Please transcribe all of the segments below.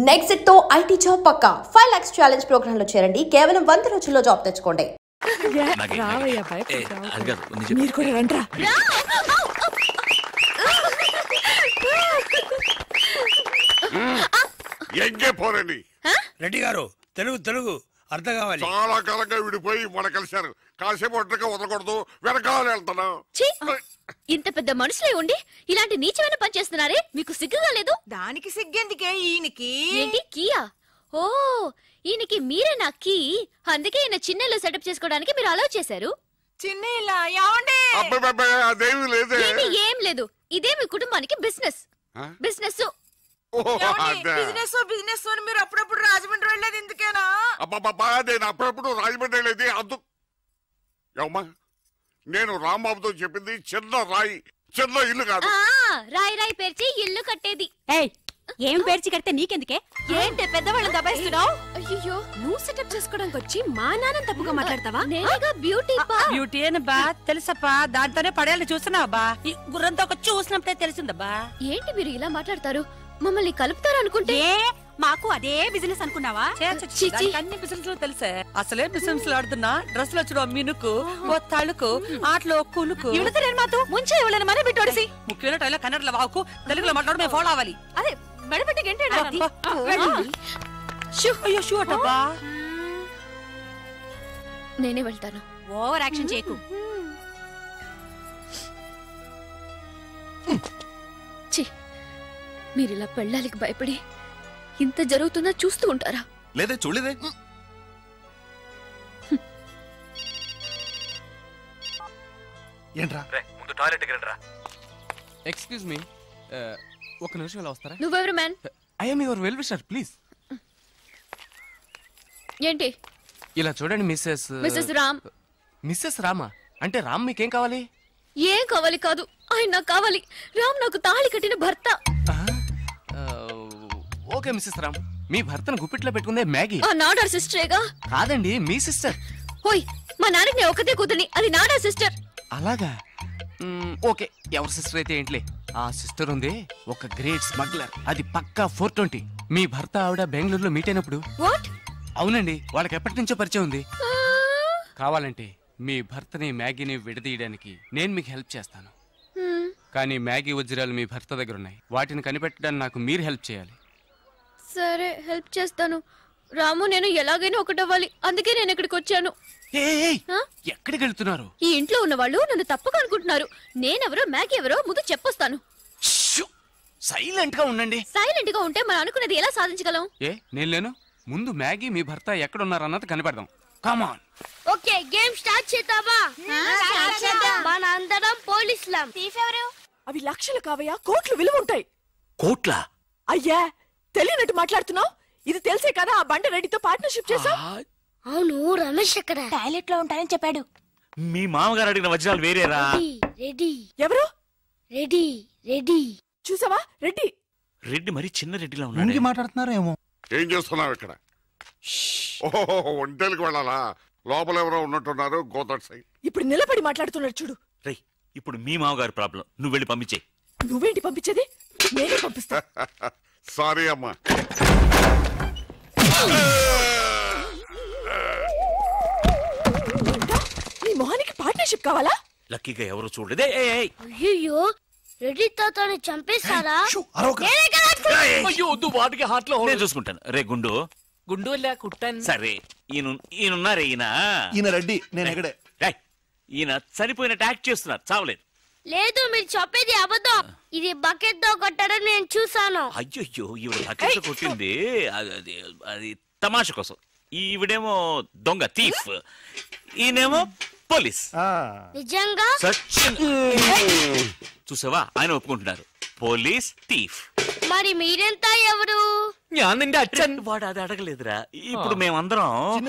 Next తో IT job పక్కా 5 lakhs challenge program లో చేరండి. కేవలం 100 రోజుల్లో జాబ్ తెచ్చుకోండి. రెడ్డి గారు తెలుగు అర్థం కావాలి. చాలా కాలంగా విడిపోయి మన కలిశారు. కాసేపు ఒంటరిగా వదలకూడదు, వెనకాల వెళ్తాను. ఇంత పెద్ద మనుషులే ఉండి ఇలాంటి నీచమైన పని చేస్తున్నారే, మీకు సిగ్గుగా లేదు? దానికి సిగ్గెందుకే? ఈయనకి ఏంటి కీయా? ఓ, ఈయనకి మీరేనా కీ? అందుకే ఈయన చిన్నలో సెటప్ చేసుకోవడానికి మీరు అలౌ చేశారు. చిన్న ఇలా ఏమండి? అదేమి లేదే. ఏం లేదు, ఇదే మీ కుటుంబానికి బిజినెస్. బిజినెస్ బిజినెస్ అని మీరు అప్పుడప్పుడు రాజమండ్రి వెళ్ళేది ఎందుకేనా? నేను అప్పుడప్పుడు రాజమండ్రి వెళ్ళేది అందు. ఏమ్మా, నేను రాంబాబుతో చెప్పింది చిన్న రాయి, చిన్న ఇల్లు కాదు. రాయి పేర్చి ఇల్లు కట్టేది. ఏం పేర్చి కడితే నీకెందుకే? ఏంటి పెద్దవాళ్ళని దబాయిస్తున్నావు? అయ్యో, నువ్వు సెటప్ చేసుకోవడానికి వచ్చి మా నాన్న తప్పుగా మాట్లాడతావా? నేనేగా బ్యూటీ అని బా తెలుసప్పా, దాంతోనే పడేయాలని చూస్తున్నావా బా? ఈ గుర్రంతో ఒక చూసినప్పుడే తెలిసిందబ్బా. ఏంటి మీరు ఇలా మాట్లాడతారు? మమ్మల్ని కలుపుతారు అనుకుంటే మాకు అదే బిజినెస్ అనుకున్నావా? అన్ని బిజినెస్ లో తెలుసే. అసలే బిజినెస్ ఆడుతున్నా డ్రెస్ లో చూడ మినుకు ఓ తళుకు ఆటలో కులుకు మాతో ముంచే ఇవ్వలేను మరీ బిట్టోడిసి ముఖ్యమైన టైలో కన్నడలో వాకు తెలుగులో మాట్లాడు మేము ఫాలో అవ్వాలి. అదే మెడపెట్టి గంటేంటి? అయ్యో షూ అటబ్బా. నేనే వెళ్తాను. ఓవర్ యాక్షన్ చేయకు. మీరిలా పెళ్ళాలికి భయపడి ఇంత జరుగుతున్నా చూస్తూ ఉంటారా? లేదే, చూడలేదే. ఏంట్రా ముందు టాయిలెట్ కి రండిరా. ఎక్స్క్యూజ్ మీ, ఒక నిమిషం ఇలా వస్తారా? నువ్వెవరు man? I am your well wisher, please. ఏంటి? ఇలా చూడండి మిస్సెస్ రామ్. మిస్సెస్ రామా? అంటే రామ్ మీకేం కావాలి? ఏం కావాలి కాదు, ఆయన నాకు కావాలి. రామ్ నాకు తాళి కట్టిన భర్త. ఓకే మిస్సెస్ రామ్, మీ భర్తను గుప్పిట్లో పెట్టుకుందే మ్యాగీ. ఆ నాడార్ సిస్టరేగా? కాదండి, మీ సిస్టర్. ఓయ్, మా నాన్నకి నేను ఒకతే కూతుర్ని, అది నాడార్ సిస్టర్. అలాగా? ఓకే, ఎవరి సిస్టర్ అయితే ఏంట్లే. ఆ సిస్టర్ ఉంది ఒక గ్రేట్ స్మగ్లర్, అది పక్కా 420. మీ భర్త ఆవిడ బెంగళూరులో మీట్ అయినప్పుడు. వాట్? అవునండి, వాళ్ళకి ఎప్పటి నుంచో పరిచయం ఉంది. కావాలంటే మీ భర్తని మ్యాగీని విడదీయడానికి నేను మీకు హెల్ప్ చేస్తాను. కానీ మ్యాగీ వజ్రాలు మీ భర్త దగ్గర ఉన్నాయి, వాటిని కనిపెట్టడానికి నాకు మీరు హెల్ప్ చేయాలి. సరే, హెల్ప్ చేస్తాను. రాము నేను ఎలాగైనా ఒకటవ్వాలి, అందుకే నేను ఇక్కడికి వచ్చాను. ఎక్కడికి వెళ్తున్నారు? ఈ ఇంట్లో ఉన్న వాళ్ళు నన్ను తప్పక అనుకుంటున్నారు. నేనెవరో మ్యాగీ ఎవరో ముందు చెప్పొస్తాను. సైలెంట్ గా ఉండండి. సైలెంట్ గా ఉంటే మనం అనుకున్నది ఎలా సాధించగలం? నేను లేను. ముందు మ్యాగీ మీ భర్త ఎక్కడున్నారన్నది కనిపెడదాం. కమాన్. ఓకే, గేమ్ స్టార్ట్ చేద్దామా? మన అందరం పోలీసులం. అవి లక్షలు కావయ్యా, కోట్లు విలువ ఉంటాయి. కోట్ల? అయ్యా, తెలియనట్టు మాట్లాడుతున్నావు. ఇది తెలిసే కదా ఆ బండ రెడ్డితో పార్ట్నర్షిప్ చేసావు. అవును, రమేష్ ఎక్కడ? టాయిలెట్ లో ఉంటానని చెప్పాడు. మీ మామగారు అడిగిన వజ్రాలు వేరేరా? రెడ్డి. ఎవరు? రెడ్డి. చూసావా? రెడ్డి. రెడ్డి మరి చిన్న రెడ్డిలా ఉన్నాడు. మాట్లాడుతున్నారేమో. ఏం చేస్తున్నావు ఇక్కడ? ఓహో, ఒంటేలకు వెళ్ళాలా? లోపల ఎవరో ఉన్నట్టున్నారు. గోదట్ సైడ్. ఇప్పుడు నిలబడి మాట్లాడుతున్నాడు చూడు. రేయ్, ఇప్పుడు మీ మామగారు ప్రాబ్లం, నువ్వు వెళ్ళి పంపించే. నువ్వేంటి పంపించేది? నేనే పంపిస్తా. సారీ అమ్మా. నీ మొహానికి పార్ట్నర్షిప్ కావాలా? లక్కీగా ఎవరు చూడలేదే. అయ్యో, రెడ్డి తాతని చంపేస్తారా? నేను చూసుకుంటాను. రే గుండు కుట్టాను. సరే, ఈయనున్నారే, ఈయన రెడ్డి. నేను ఎక్కడే. ఈయన చనిపోయినట్టు యాక్ట్ చేస్తున్నారు, చావలేదు. లేదు, మీరు చెప్పేది అబద్ధం. ఇది బకెట్ తో కొట్టడం నేను చూసాను. అయ్యో, ఈవిడ బకెట్ కొట్టింది అది తమాషా కోసం. ఈవిడేమో దొంగ, థీఫ్. ఈయనేమో పోలీస్. నిజంగా? చూసావా, ఆయన ఒప్పుకుంటున్నారు. Police, thief. మరి మీరెంత ఎవరు? వాడు అది అడగలేదురా. ఇప్పుడు మేమందరం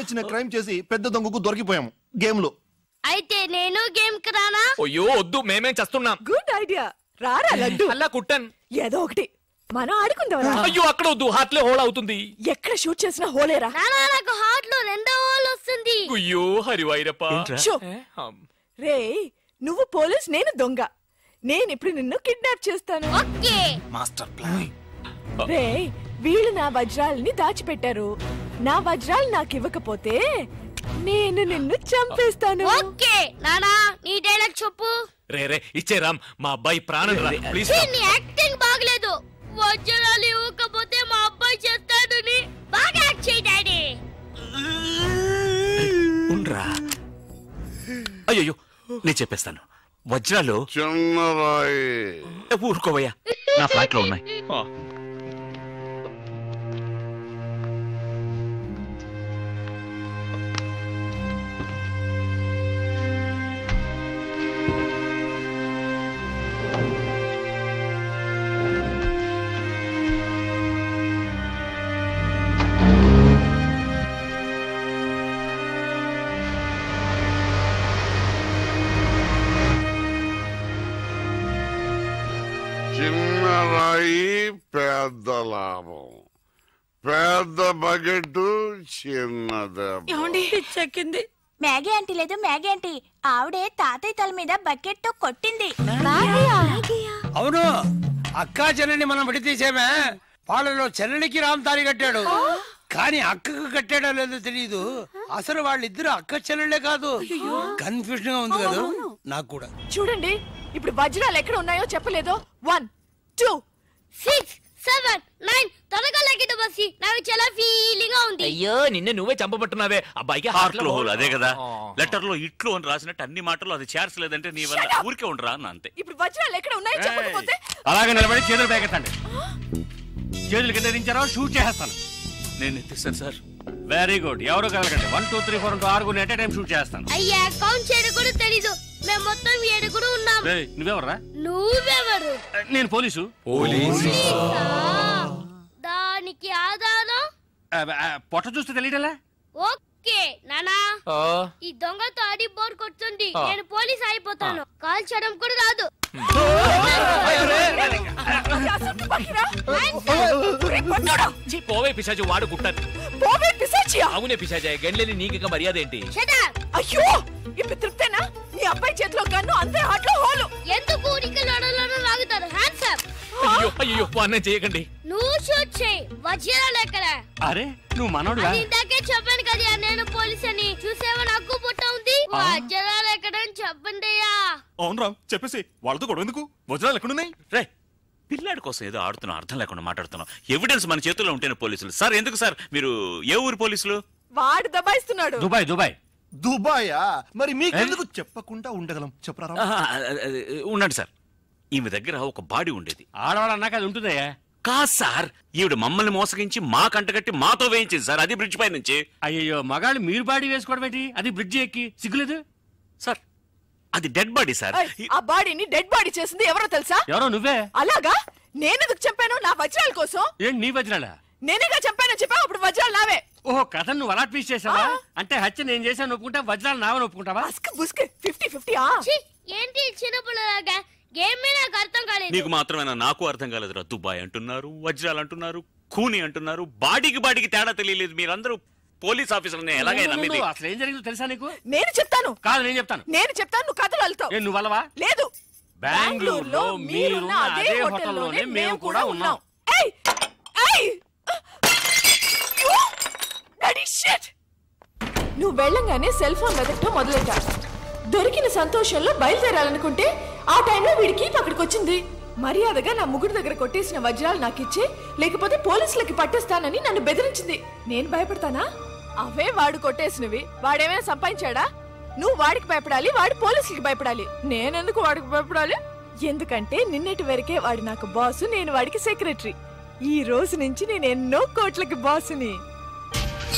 చిన్న క్రైమ్ చేసి పెద్ద దొంగకు దొరికిపోయాము గేమ్ లో. అయితే నేను గేమ్ కి రానా? అయ్యో వద్దు, మేమేం చేస్తున్నాం. Good idea. రారా లడ్డు. అలా కుట్టాను. ఏదో ఒకటి మనం ఆడుకుందాం. అయ్యో, అక్కడ వద్దు, హార్ట్ లో హోల్ అవుతుంది. ఎక్కడ షూట్ చేసినా హోలేరా? నాకు హార్ట్ లో 2వ హోల్ వస్తుంది. అయ్యో హరివైరప్ప. రే, నువ్వు పోలీస్, నేను దొంగ. నేను ఇప్పుడు నిన్ను కిడ్నాప్ చేస్తాను. ఓకే. Master plan. రే, వీళ్ళు నా వజ్రాలని దాచిపెట్టారు. నా వజ్రాలు నాకు ఇవ్వకపోతే నేను నిన్ను చంపేస్తాను. ఓకే నానా, నీ డైలాగ్ చెప్పు. రే ఇచ్చే రామ్, మా అబ్బాయి ప్రాణం రా ప్లీజ్. నీ యాక్టింగ్ బాగలేదు. వజ్రాలు ఇవ్వకపోతే మా అబ్బాయి చేస్తాడని బాగా యాక్ట్ చేయి డాడీ. ఉండ్రా. అయ్యో నేను చెప్పేస్తాను. వజ్రాలు చిన్న రాయి. ఊరుకోవయ్యా, నా ఫ్లాట్ లో ఉన్నాయి. చిన్న రాయి పెద్ద లాభం, పెద్ద బకెట్ చిన్నది. చెక్కింది. మ్యాగీ ఆంటీ లేదు, మ్యాగీ ఆంటీ ఆవిడే తాతయ్య తల మీద బకెట్ తో కొట్టింది. అవును, అక్కా చెల్లెని మనం విడితీసేమే. వాళ్ళలో చెల్లెలికి రామ్ తాళి కట్టాడు, కానీ అక్కకు కట్టాడో లేదో తెలియదు. అసలు వాళ్ళిద్దరు అక్క చెల్లెళ్ళే కాదు. కన్ఫ్యూజన్ గా ఉంది కదా నాకు కూడా. చూడండి, ఇప్పుడు వజ్రాలు ఎక్కడ ఉన్నాయో చెప్పలేదు. 1 2 6 7 9 త్వరగా లెక్కిట బస్సి. నాకు చాలా ఫీలింగ్ గా ఉంది. అయ్యో నిన్నే నువ్వే చంపబట్టున్నావే. అబ్బాయికి హార్ట్ లో హోల్. అదే కదా లెటర్ లో ఇట్లు అని రాసినట్టు అన్ని మాటలు అది చేర్చలేదంటే నీ వల్ల ఊరికే ఉండరా అన్న అంతే. ఇప్పుడు వజ్రాలు ఎక్కడ ఉన్నాయో చెప్పకపోతే అలాగే నిలబడి చేతులు పేకెత్తండి. చేతులు కింద దించారో షూట్ చేస్తాను. నేను ఎత్తిస్తాను సార్. Very good. ఎవరు కలగండి. 1 2 3 4 6 ఎట్ టైం షూట్ చేస్తాను. అయ్యా కౌంట్ చేయడం కూడా తెలీదు. మేము మొత్తం 7 ఉన్నాం. నువ్వెవర్రా? నువ్వెవరు? నేను పోలీసు. దానికి ఆధారం పొట్ట చూస్తే తెలియటలా? ఓకే నానా, ఈ దొంగతో ఆడి బోర్ కొడుతుంది. నేను పోలీస్ అయిపోతాను. కాల్ చేయడం కూడా రాదు. పోవే పిశాచి, వాడు గుట్టారు. పోవే పిశాచియా? అవునే పిశాచి, గండ్లేని నీకు మర్యాద ఏంటి? అయ్యో, ఇప్పుడు తృప్తేనా? నీ అబ్బాయి చేతిలో గన్ను, అంతే హాట్లో హోలు. ఎందుకు ఊరికి లడలను లాగుతారు? Hands up. అయ్యో అయ్యో అన్నం చేయకండి. నువ్వు షూట్ చేయి. వజ్రాలు ఎక్కడ? అరే నువ్వు మనోడుగా? ఇందాకే చెప్పాను కదా నేను పోలీస్ అని. చూసేవా నాకు పుట్ట ఉంది. వజ్రాలు ఎక్కడని చెప్పండి. అవును రామ్, చెప్పేసి వాళ్ళతో గొడవ ఎందుకు? వజ్రాలు ఎక్కడున్నాయి? రే పిల్లాడి కోసం ఏదో ఆడుతున్నాం, అర్థం లేకుండా మాట్లాడుతున్నాం. ఎవిడెన్స్ మన చేతుల్లో ఉంటేనే పోలీసులు. సార్ ఎందుకు సార్ మీరు ఏ ఊరు పోలీసులు? వాడు దబాయిస్తున్నాడు. దుబాయ్. దుబాయ్ దుబాయా? మరి మీకెందుకు చెప్పకుండా ఉండగలం? చెప్పరా. ఉండండి సార్, ఈమె దగ్గర ఒక బాడీ ఉండేది. ఆడవాళ్ళు అన్నాక అది ఉంటుందయ్యా. కాదు సార్, ఈవిడ మమ్మల్ని మోసగించి మా కంటగట్టి మాతో వేయించింది సార్. అది బ్రిడ్జ్ పై నుంచి. అయ్యో మగాళ్ళు మీరు బాడీ వేసుకోవడం ఏంటి? అది బ్రిడ్జ్ ఎక్కి సిగ్గులేదు సార్. అది డెడ్ బాడీ సార్. ఆ బాడీని డెడ్ బాడీ చేసింది ఎవరో తెలుసా? ఎవరో నువ్వే. అలాగా? నేనెందుకు చంపాను? నా వజ్రాల కోసం. ఏంటి నీ వజ్రాలా? నేనేగా చంపానని చెప్పా, అప్పుడు వజ్రాలు నావే. ఓహో, కథ నువ్వు అలా ట్వీస్ట్ చేసావా? అంటే హత్య నేను చేశాను ఒప్పుకుంటా, వజ్రాలు నావని ఒప్పుకుంటావా? 50-50. ఏంటి చిన్నపిల్లలాగా గేమ్ మీద నాకు అర్థం కాలేదు. నీకు మాత్రమేనా? నాకు అర్థం కాలేదురా. దుబాయ్ అంటున్నారు, వజ్రాలు అంటున్నారు, కూని అంటున్నారు. బాడీకి తేడా తెలియలేదు. మీరందరూ పోలీస్ ఆఫీసర్ని ఎలాగైనా నమ్మింది? అసలు ఏం జరిగిందో తెలుసా నీకు? నేను చెప్తాను. కాదు నేను చెప్తాను. నువ్వు కథలు వెళ్తావు. నువ్వు అలవా? లేదు. బెంగళూరులో మీరున్న అదే హోటల్లోనే మేము కూడా ఉన్నాం. నువ్వు వెళ్ళంగానే సెల్ ఫోన్ వెతకటం మొదలెట్టా. దొరికిన సంతోషంలో బయలుదేరాలనుకుంటే ఆ టైంలో వీడికి అక్కడికి వచ్చింది. మర్యాదగా నా ముగ్గురు దగ్గర కొట్టేసిన వజ్రాలు నాకిచ్చే, లేకపోతే పోలీసులకి పట్టేస్తానని నన్ను బెదిరించింది. నేను భయపడతానా? అవే వాడు కొట్టేసినవి. వాడేమైనా సంపాదించాడా? నువ్వు వాడికి భయపడాలి, వాడు పోలీసులకి భయపడాలి. నేనెందుకు వాడికి భయపడాలి? ఎందుకంటే నిన్నటి వరకే వాడు నాకు బాసు, నేను వాడికి సెక్రటరీ. ఈ రోజు నుంచి నేను ఎన్నో కోట్లకి బాసుని.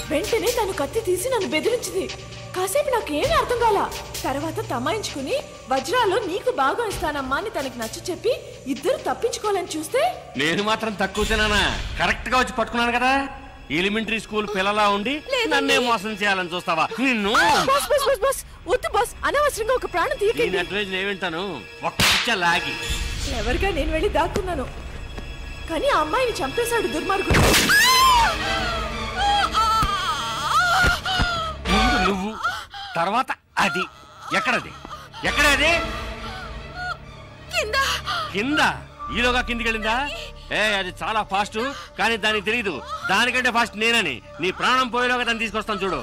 వెంటనే తను కత్తి తీసి నన్ను బెదిరించింది. కాసేపు నాకు ఏమీ అర్థం కాల. తర్వాత తమాయించుకుని వజ్రాలు నీకు బాగా ఇస్తానమ్మా అని తనకి నచ్చ చెప్పి ఇద్దరు తప్పించుకోవాలని చూస్తే నేను మాత్రం తక్కువ తినానా? కరెక్ట్ గా వచ్చి పట్టుకున్నాను కదా. ఎలిమెంటరీ స్కూల్ పిల్లలా ఉండి నన్నే మోసం చేయాలని చూస్తావా? నిన్ను వద్దు బాస్, అనవసరంగా ఒక ప్రాణం తీయకండి. అడ్వైజ్ ఏమింటాను, ఒక్క లాగి ఎవరిగా నేను వెళ్ళి దాక్కున్నాను. కానీ ఆ అమ్మాయిని చంపేశాడు దుర్మార్గుడు. ముందు నువ్వు, తర్వాత అది. ఎక్కడది? ఎక్కడది? కింద. ఈలోగా కిందికి వెళ్ళిందా? అది చాలా ఫాస్ట్, కానీ దానికి తెలియదు దానికంటే ఫాస్ట్ నేనని. నీ ప్రాణం పోయేలోగా దాన్ని తీసుకొస్తాను చూడు.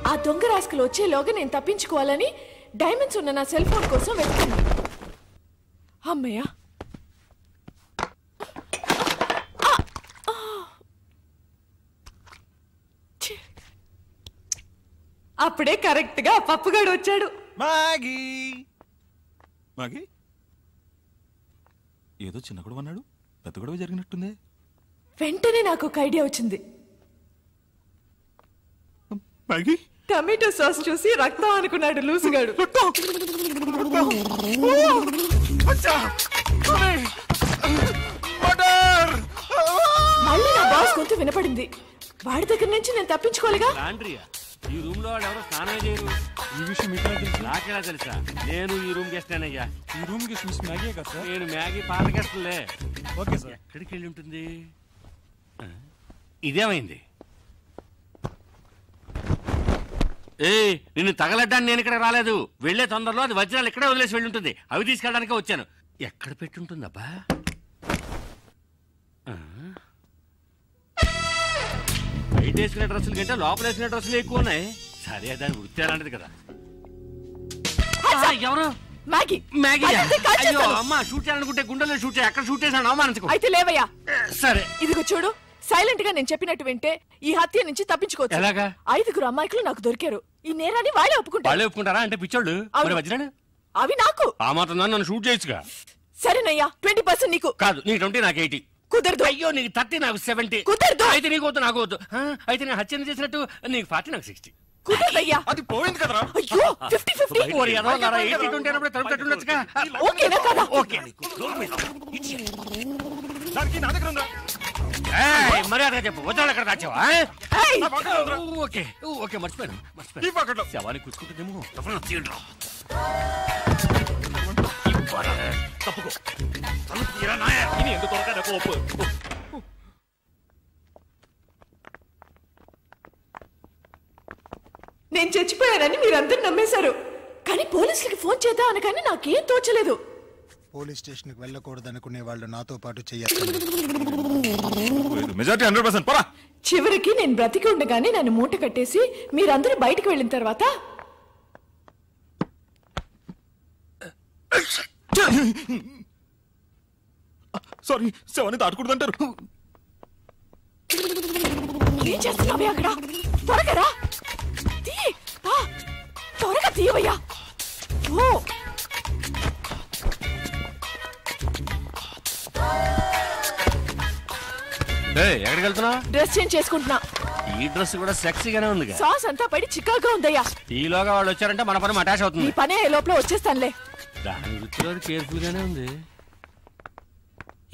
ఆ దొంగ రాస్కలు వచ్చేలోగా నేను తప్పించుకోవాలని డైమండ్స్ ఉన్న నా సెల్ ఫోన్ కోసం వెతుకున్నా. అమ్మయ్య, అప్పుడే కరెక్ట్ గా పప్పుగాడు వచ్చాడు. మాగి మాగి ఏదో చిన్న గొడవ అన్నాడు, పెద్ద గొడవ జరిగినట్టుంది. వెంటనే నాకు ఒక ఐడియా వచ్చింది. మాగి టమాటో సాస్ చూసి రక్తం అనుకున్నాడు లూసుగాడు. మళ్ళీ నా బాస్ గొంతు వినపడింది. వాడి దగ్గర నుంచి నేను తప్పించుకోలేగా. ఈ రూమ్ లో వాడు ఎవరో స్నానం చేయరు. ఈ విషయం మీకు నాకెలా తెలుసా? నేను ఈ రూమ్ గెస్టేనయ్యా. ఈ రూమ్ కి మిస్ మ్యాగీ కదా సార్? నేను మ్యాగీ పాత గెస్ట్లే. Okay sir. ఎక్కడికి వెళ్ళి ఉంటుంది? ఇదేమైంది? నిన్ను తగలడ్డానికి నేను ఇక్కడ రాలేదు. వెళ్లే తొందరలో అది వజ్రాలు ఇక్కడే వదిలేసి వెళ్ళి ఉంటుంది. అవి తీసుకెళ్ళడానికే వచ్చాను. ఎక్కడ పెట్టుంటుందబ్బా? బయట వేసుకునే డ్రెస్సుల కంటే లోపల వేసుకునే డ్రెస్సులు ఎక్కువ ఉన్నాయి. సరే, దాని వృత్తి అలాంటిది కదా. ఎవరు? మ్యాగీ. మ్యాగీ? అయ్యో అమ్మా, షూట్ చేయాలనుకుంటే గుండెల్లో షూట్ చేయి. అక్కడ షూట్ చేసాను, అవమానించుకో. అయితే లేవయ్యా. సరే, ఇదిగో చూడు, సైలెంట్ గా నేను చెప్పినట్టు వింటే ఈ హత్య నుంచి తప్పించుకోవచ్చు. ఎలాగా? 5 అమ్మాయికులు నాకు దొరికారు. ఈ నేరాన్ని వాళ్ళే ఒప్పుకుంటారు. వాళ్ళే ఒప్పుకుంటారా? అంటే పిచ్చోళ్ళు. మరి వజ్రాలు అవి నాకు. ఆ మాత్రం నన్ను షూట్ చేయొచ్చుగా. సరేనయ్యా, 20% నీకు. కాదు, నీకు 20, నాకు 80. కుదరదు. అయ్యో, నీకు 30, నాకు 70. కుదరదు. అయితే నీకు వద్దు, నాకు వద్దు. అయితే నేను హత్యను చేసినట్టు నీకు 40, నాకు 60. కుదరదయ్యా. అది పోయింది కదరా. అయ్యో, 50-50. 80-20 అన్నప్పుడు తలుపుతుండొచ్చుగా. ఓకేనా కదా? ఓకే. దానికి నా దగ్గర ఉందా? మర్యాదగా చెప్పు, వజ్రాలు ఎక్కడ దాచావా? ఓకే ఓకే, మర్చిపోయాను. శవాన్ని కూర్చుంటుందేమో. తప్పుకో. ఎందుకు నేను చచ్చిపోయానని మీరందరూ నమ్మేశారు. కానీ పోలీసులకి ఫోన్ చేద్దాం అనగానే నాకేం తోచలేదు. పోలీస్ స్టేషన్ కి వెళ్ళకూడదు అనుకునే వాళ్ళు నాతో పాటు చేయాలి. మెజారిటీ 100%. పోరా. చివరికి నేను బ్రతికి ఉండగానే నన్ను మూట కట్టేసి మీరందరూ బయటకు వెళ్ళిన తర్వాత సారీ, శవాన్ని దాటకూడదంటారు. ఏం చేస్తున్నావే అక్కడ? త్వరగా రా. త్వరగా తీయవయ్యా. ఓ, ఎక్కడికి వెళ్తున్నా? డ్రెస్ చేంజ్ చేసుకుంటున్నా. ఈ డ్రెస్ కూడా సెక్సీగానే ఉంది. సాస్ అంతా పడి చికాగా ఉందయ్యా. ఈలోగా వాళ్ళు వచ్చారంటే మన పని అటాచ్ అవుతుంది. నీ పనే లోపల వచ్చేస్తానులే. దాని వృత్తిలో కేర్ఫుల్ గానే ఉంది.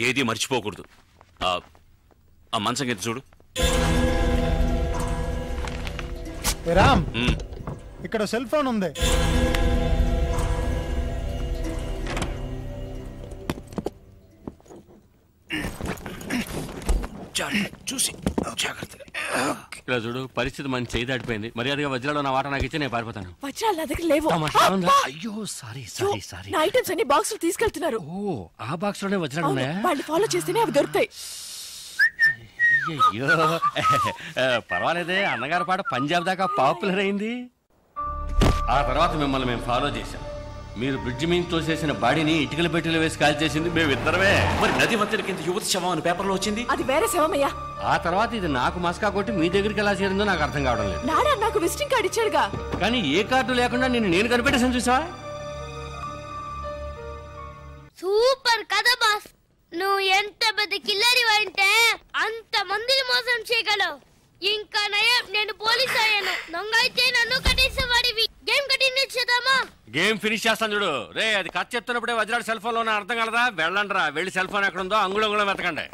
ఏది మర్చిపోకూడదు. ఆ మంచం కింద చూడు. రామ్, ఇక్కడ సెల్ ఫోన్ ఉంది. చూసి ఇలా చూడు, పరిస్థితి మంచి చేయి దాటిపోయింది. మర్యాదగా వజ్రాలు నా వాట నాకు ఇచ్చి నేను పారిపోతాను. వజ్రాలు నా దగ్గర లేవు. అయ్యో సారీ. నా ఐటమ్స్ అన్ని బాక్సులు తీసుకెళ్తున్నారు. ఓ, ఆ బాక్స్ లోనే వజ్రాలు ఉన్నాయా? వాళ్ళు ఫాలో చేస్తేనే అవి దొరుకుతాయి. అయ్యో పర్వాలేదే, అన్నగారి పాట పంజాబ్ దాకా పాపులర్ అయింది. ఆ తర్వాత మిమ్మల్ని మేము ఫాలో చేశాం. మీరు బ్రిడ్జి మీద తోసేసిన బాడీని ఇటుకల పెట్టెలు వేసి కాల్ చేసింది మేమిద్దరమే. మరి నది మధ్య కింద యువతి శవం అని పేపర్లో వచ్చింది. అది వేరే శవమయ్యా. ఆ తర్వాత ఇది నాకు మస్కా కొట్టి మీ దగ్గరికి ఎలా చేరిందో నాకు అర్థం కావడం లేదు. నాడా నాకు విజిటింగ్ కార్డు ఇచ్చాడుగా. కానీ ఏ కార్డు లేకుండా నేను కనిపెట్టేసాను చూసావా? సూపర్ కదా బాస్. నువ్వు ఎంత పెద్ద కిల్లరి అంటే అంత మందిని మోసం చేయగలవు. ఇంకా నయం, నేను పోలీస్ అయ్యాను. దొంగ అయితే నన్ను కట్టేసేవాడివి. గేమ్ కంటిన్యూ చేద్దామా? గేమ్ ఫినిష్ చేస్తాను చూడు. రే, అది కథ చెప్తున్నప్పుడే వజ్రాడు సెల్ ఫోన్ లో అర్థం కలదా? వెళ్ళండి రా, వెళ్ళి సెల్ ఫోన్ ఎక్కడ ఉందో అంగుళం వెతకండి.